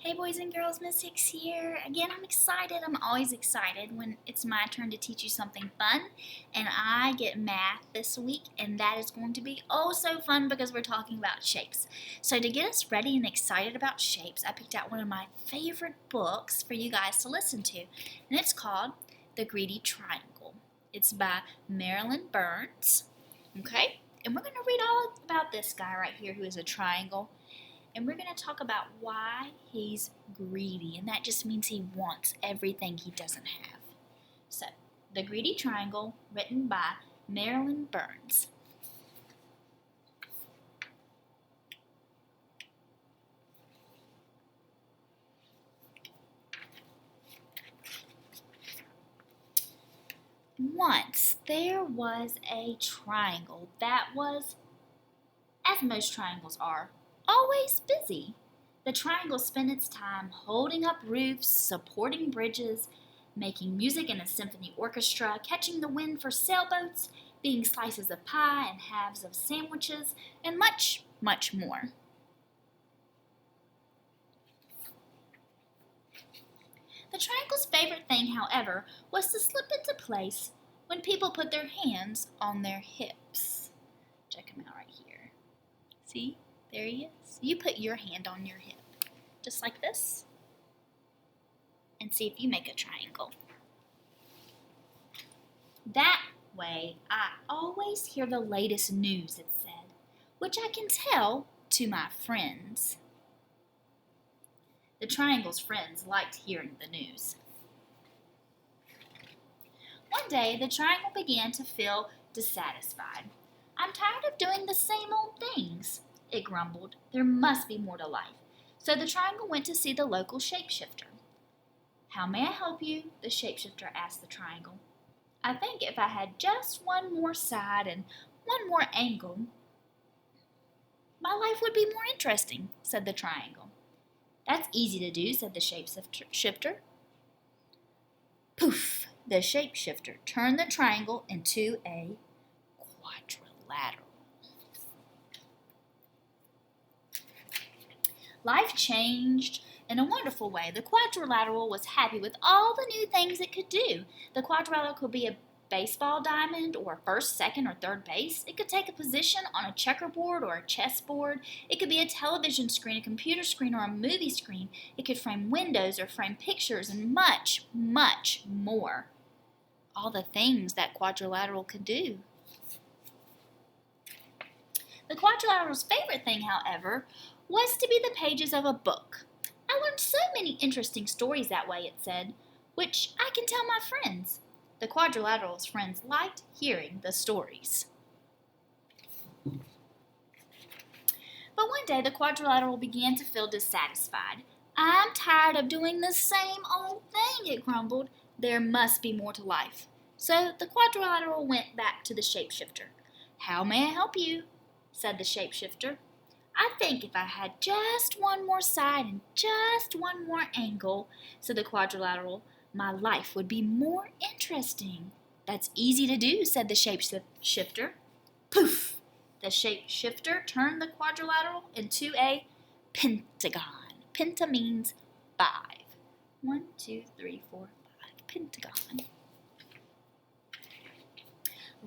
Hey boys and girls, Miss Hicks here. Again, I'm excited. I'm always excited when it's my turn to teach you something fun. And I get math this week, and that is going to be oh so fun because we're talking about shapes. So to get us ready and excited about shapes, I picked out one of my favorite books for you guys to listen to. And it's called The Greedy Triangle. It's by Marilyn Burns. Okay? And we're going to read all about this guy right here who is a triangle. And we're going to talk about why he's greedy, and that just means he wants everything he doesn't have. So, The Greedy Triangle, written by Marilyn Burns. Once there was a triangle that was, as most triangles are, always busy. The triangle spent its time holding up roofs, supporting bridges, making music in a symphony orchestra, catching the wind for sailboats, being slices of pie and halves of sandwiches, and much, much more. The triangle's favorite thing, however, was to slip into place when people put their hands on their hips. Check him out right here. See? There he is. You put your hand on your hip, just like this, and see if you make a triangle. That way, I always hear the latest news, it said, which I can tell to my friends. The triangle's friends liked hearing the news. One day, the triangle began to feel dissatisfied. I'm tired of doing the same old things, it grumbled. There must be more to life. So the triangle went to see the local shapeshifter. How may I help you? The shapeshifter asked the triangle. I think if I had just one more side and one more angle, my life would be more interesting, said the triangle. That's easy to do, said the shapeshifter. Poof! The shapeshifter turned the triangle into a quadrilateral. Life changed in a wonderful way. The quadrilateral was happy with all the new things it could do. The quadrilateral could be a baseball diamond or first, second, or third base. It could take a position on a checkerboard or a chessboard. It could be a television screen, a computer screen, or a movie screen. It could frame windows or frame pictures and much, much more. All the things that quadrilateral could do. The quadrilateral's favorite thing, however, was to be the pages of a book. I learned so many interesting stories that way, it said, which I can tell my friends. The quadrilateral's friends liked hearing the stories. But one day the quadrilateral began to feel dissatisfied. I'm tired of doing the same old thing, it grumbled. There must be more to life. So the quadrilateral went back to the shapeshifter. How may I help you? Said the shapeshifter. I think if I had just one more side and just one more angle, said the quadrilateral, my life would be more interesting. That's easy to do, said the shapeshifter. Poof! The shapeshifter turned the quadrilateral into a pentagon. Penta means 5. 1, 2, 3, 4, 5. Pentagon.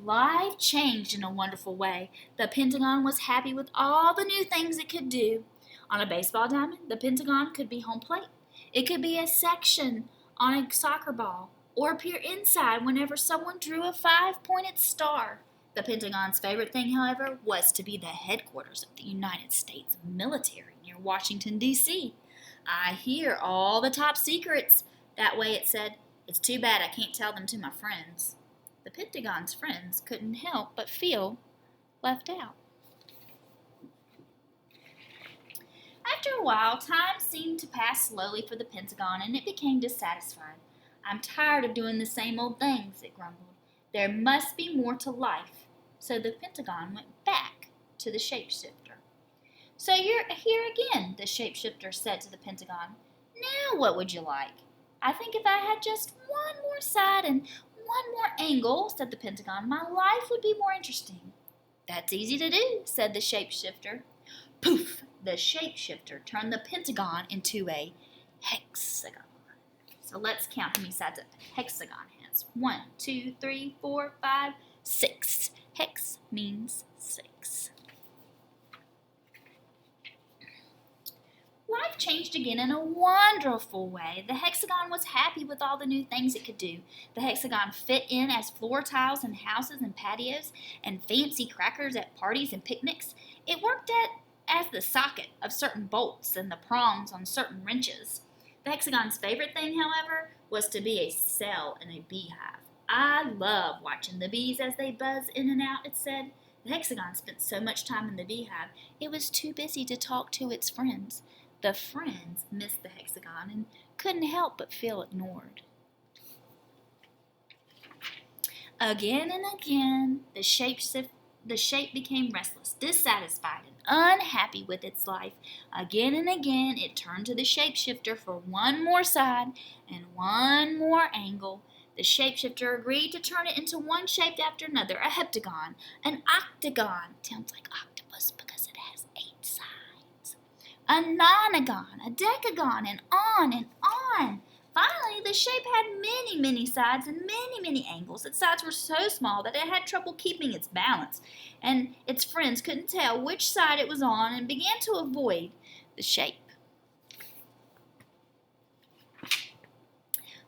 Life changed in a wonderful way. The pentagon was happy with all the new things it could do. On a baseball diamond, the pentagon could be home plate. It could be a section on a soccer ball, or appear inside whenever someone drew a 5-pointed star. The pentagon's favorite thing, however, was to be the headquarters of the United States military near Washington, D.C. I hear all the top secrets. That way, it said, it's too bad I can't tell them to my friends. The Pentagon's friends couldn't help but feel left out. After a while, time seemed to pass slowly for the Pentagon, and it became dissatisfied. I'm tired of doing the same old things, it grumbled. There must be more to life. So the Pentagon went back to the shapeshifter. So you're here again, the shapeshifter said to the Pentagon. Now what would you like? I think if I had just one more side and one more angle, said the Pentagon, my life would be more interesting. That's easy to do, said the shapeshifter. Poof! the shapeshifter turned the pentagon into a hexagon. So let's count how many sides a hexagon has. 1, 2, 3, 4, 5, 6. Hex means 6. Life changed again in a wonderful way. The hexagon was happy with all the new things it could do. The hexagon fit in as floor tiles in houses and patios and fancy crackers at parties and picnics. It worked as the socket of certain bolts and the prongs on certain wrenches. The hexagon's favorite thing, however, was to be a cell in a beehive. I love watching the bees as they buzz in and out, it said. The hexagon spent so much time in the beehive, it was too busy to talk to its friends. The friends missed the hexagon and couldn't help but feel ignored. Again and again, the shape became restless, dissatisfied, and unhappy with its life. Again and again, it turned to the shapeshifter for one more side and one more angle. The shapeshifter agreed to turn it into one shape after another, a heptagon, an octagon, sounds like octopus because it has 8 sides, a nonagon, a decagon, and on and on. Finally, the shape had many, many sides and many, many angles. Its sides were so small that it had trouble keeping its balance, and its friends couldn't tell which side it was on and began to avoid the shape.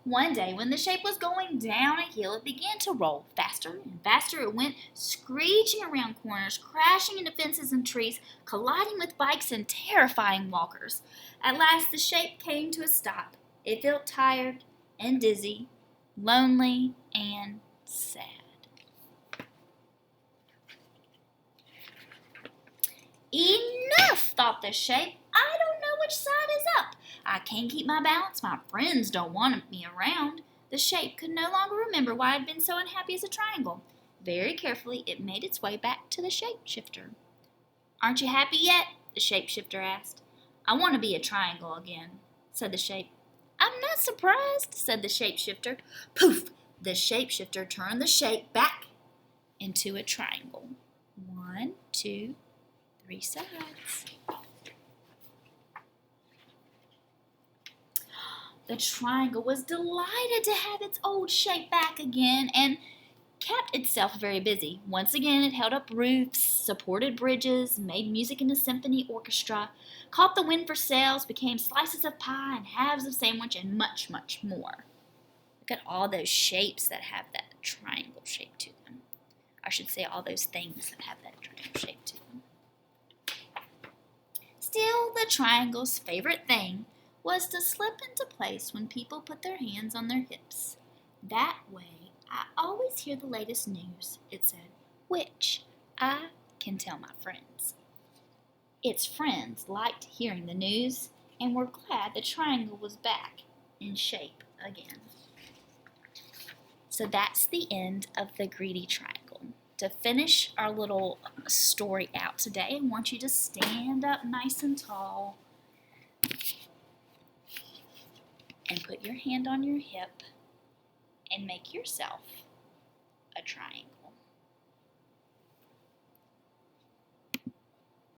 One day, when the shape was going down a hill, it began to roll faster and faster. It went screeching around corners, crashing into fences and trees, colliding with bikes and terrifying walkers. At last, the shape came to a stop. It felt tired and dizzy, lonely and sad. Enough, thought the shape. I don't know which side is up. I can't keep my balance. My friends don't want me around. The shape could no longer remember why it had been so unhappy as a triangle. Very carefully, it made its way back to the shapeshifter. Aren't you happy yet? The shapeshifter asked. I want to be a triangle again, said the shape. I'm not surprised, said the shapeshifter. Poof! The shapeshifter turned the shape back into a triangle. 1, 2, 3 sides. The triangle was delighted to have its old shape back again and kept itself very busy. Once again, it held up roofs, supported bridges, made music in a symphony orchestra, caught the wind for sails, became slices of pie and halves of sandwich, and much, much more. Look at all those shapes that have that triangle shape to them. I should say all those things that have that triangle shape to them. Still, the triangle's favorite thing was to slip into place when people put their hands on their hips. That way, I always hear the latest news, it said, which I can tell my friends. Its friends liked hearing the news and were glad the triangle was back in shape again. So that's the end of the greedy triangle. To finish our little story out today, I want you to stand up nice and tall and put your hand on your hip and make yourself a triangle.